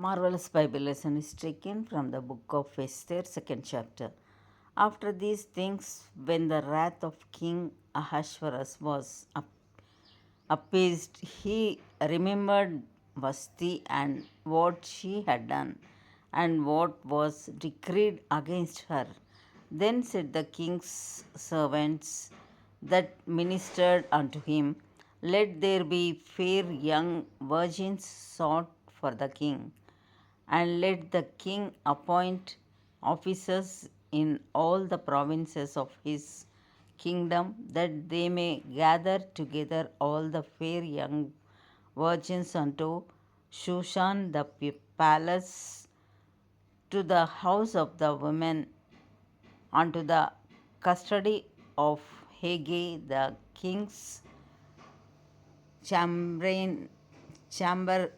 Marvelous Bible lesson is taken from the book of Esther, second chapter. After these things, when the wrath of King Ahasuerus was appeased, he remembered Vashti and what she had done, and what was decreed against her. Then said the king's servants that ministered unto him, let there be fair young virgins sought for the king, and let the king appoint officers in all the provinces of his kingdom, that they may gather together all the fair young virgins unto Shushan the palace, to the house of the women, unto the custody of Haggai the king's chamberlain, chamber,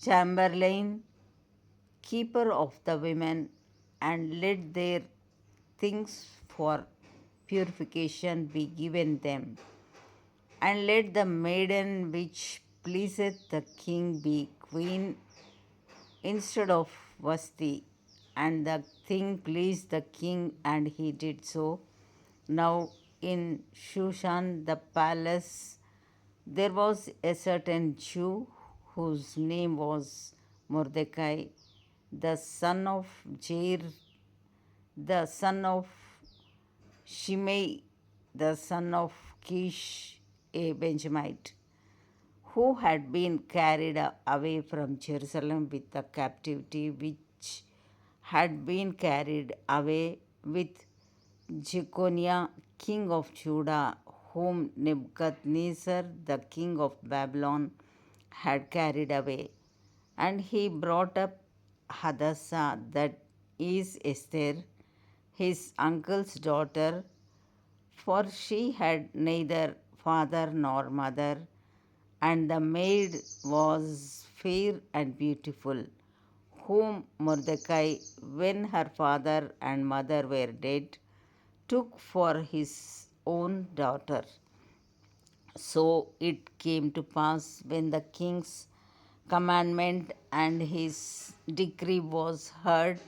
chamberlain, keeper of the women, and let their things for purification be given them. And let the maiden which pleaseth the king be queen instead of Vashti. And the thing pleased the king, and he did so. Now in Shushan the palace there was a certain Jew whose name was Mordecai, the son of Jair, the son of Shimei, the son of Kish, a Benjamite, who had been carried away from Jerusalem with the captivity which had been carried away with Jeconiah, king of Judah, whom Nebuchadnezzar, the king of Babylon, had carried away. And he brought up Hadassah, that is Esther, his uncle's daughter, for she had neither father nor mother, and the maid was fair and beautiful, whom Mordecai, when her father and mother were dead, took for his own daughter. So it came to pass, when the king's commandment and his decree was heard,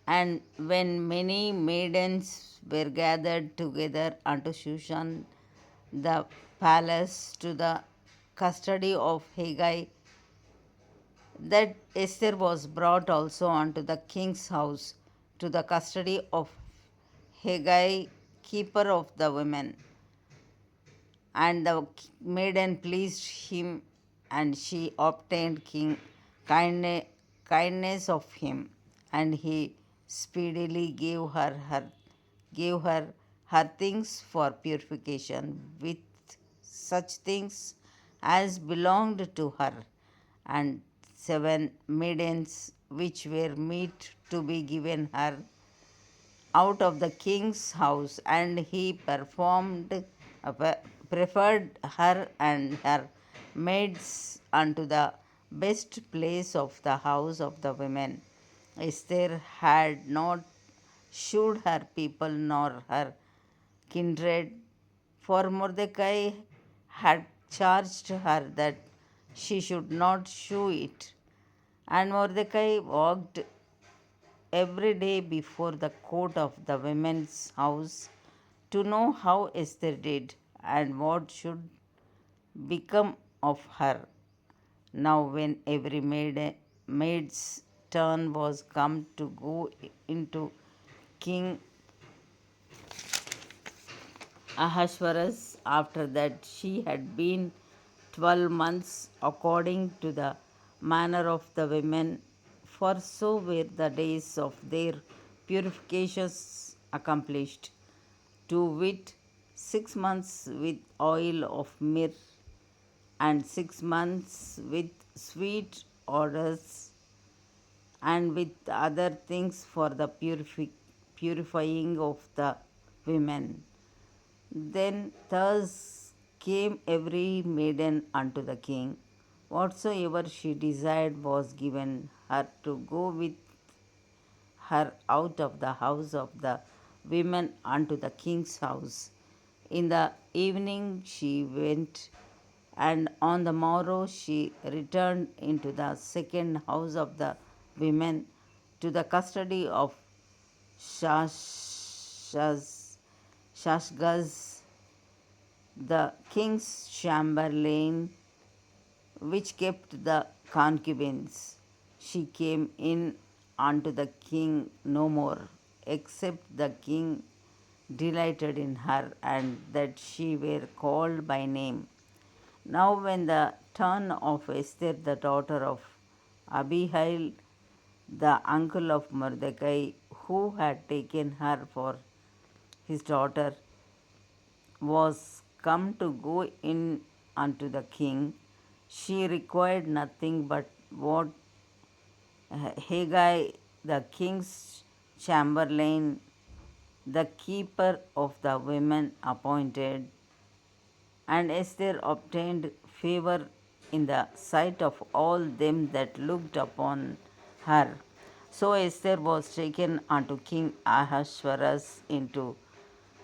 and when many maidens were gathered together unto Shushan the palace, to the custody of Haggai, that Esther was brought also unto the king's house, to the custody of Haggai, keeper of the women. And the maiden pleased him, and she obtained kindness of him, and he speedily gave her her things for purification, with such things as belonged to her, and 7 maidens which were meet to be given her out of the king's house, and he preferred her and her maids unto the best place of the house of the women. Esther had not shewed her people nor her kindred, for Mordecai had charged her that she should not shew it. And Mordecai walked every day before the court of the women's house, to know how Esther did and what should become of her. Now, when every maid's turn was come to go into King Ahasuerus, after that she had been 12 months, according to the manner of the women, for so were the days of their purifications accomplished, to wit, 6 months with oil of myrrh, and 6 months with sweet odors, and with other things for the purifying of the women. Then thus came every maiden unto the king. Whatsoever she desired was given her, to go with her out of the house of the women unto the king's house. In the evening she went And on the morrow she returned into the second house of the women to the custody of Shashgaz, Shashgaz, the king's chamberlain, which kept the concubines. She came in unto the king no more, except the king delighted in her, and that she were called by name. Now, when the turn of Esther, the daughter of Abihail, the uncle of Mordecai, who had taken her for his daughter, was come to go in unto the king, she required nothing but what Haggai, the king's chamberlain, the keeper of the women, appointed, and Esther obtained favor in the sight of all them that looked upon her. So Esther was taken unto King Ahasuerus into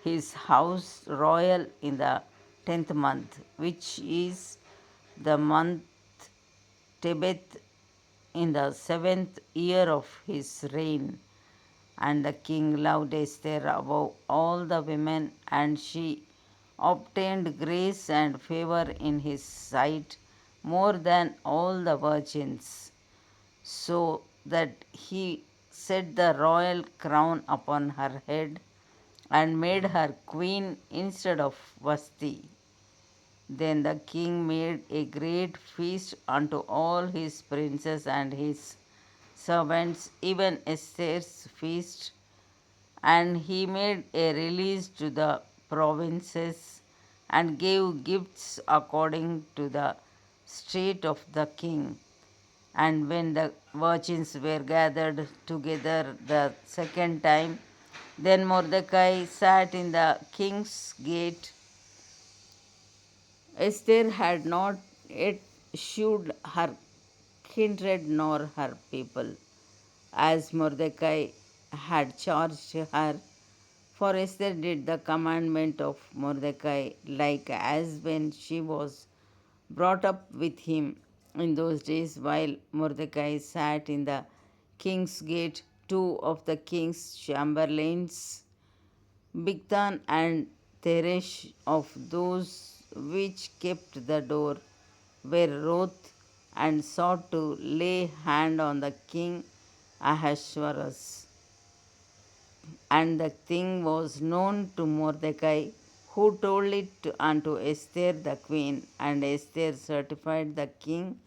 his house royal in the 10th month, which is the month Tebeth, in the 7th year of his reign. And the king loved Esther above all the women, and she obtained grace and favor in his sight more than all the virgins, so that he set the royal crown upon her head and made her queen instead of Vashti. Then the king made a great feast unto all his princes and his servants, even Esther's feast, and he made a release to the provinces and gave gifts according to the state of the king. And when the virgins were gathered together the second time, then Mordecai sat in the king's gate. Esther had not yet shewed her kindred nor her people, as Mordecai had charged her. For Esther did the commandment of Mordecai, like as when she was brought up with him in those days, while Mordecai sat in the king's gate. Two of the king's chamberlains, Bigthan and Teresh, of those which kept the door, were wroth and sought to lay hand on the king Ahasuerus. And the thing was known to Mordecai, who told it unto Esther the queen, and Esther certified the king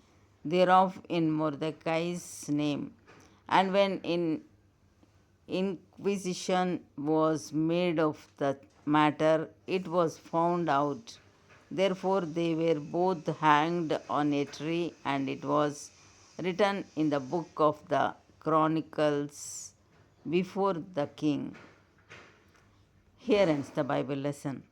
thereof in Mordecai's name. And when inquisition was made of the matter, it was found out. Therefore they were both hanged on a tree, and it was written in the book of the Chronicles before the king. Here ends the Bible lesson.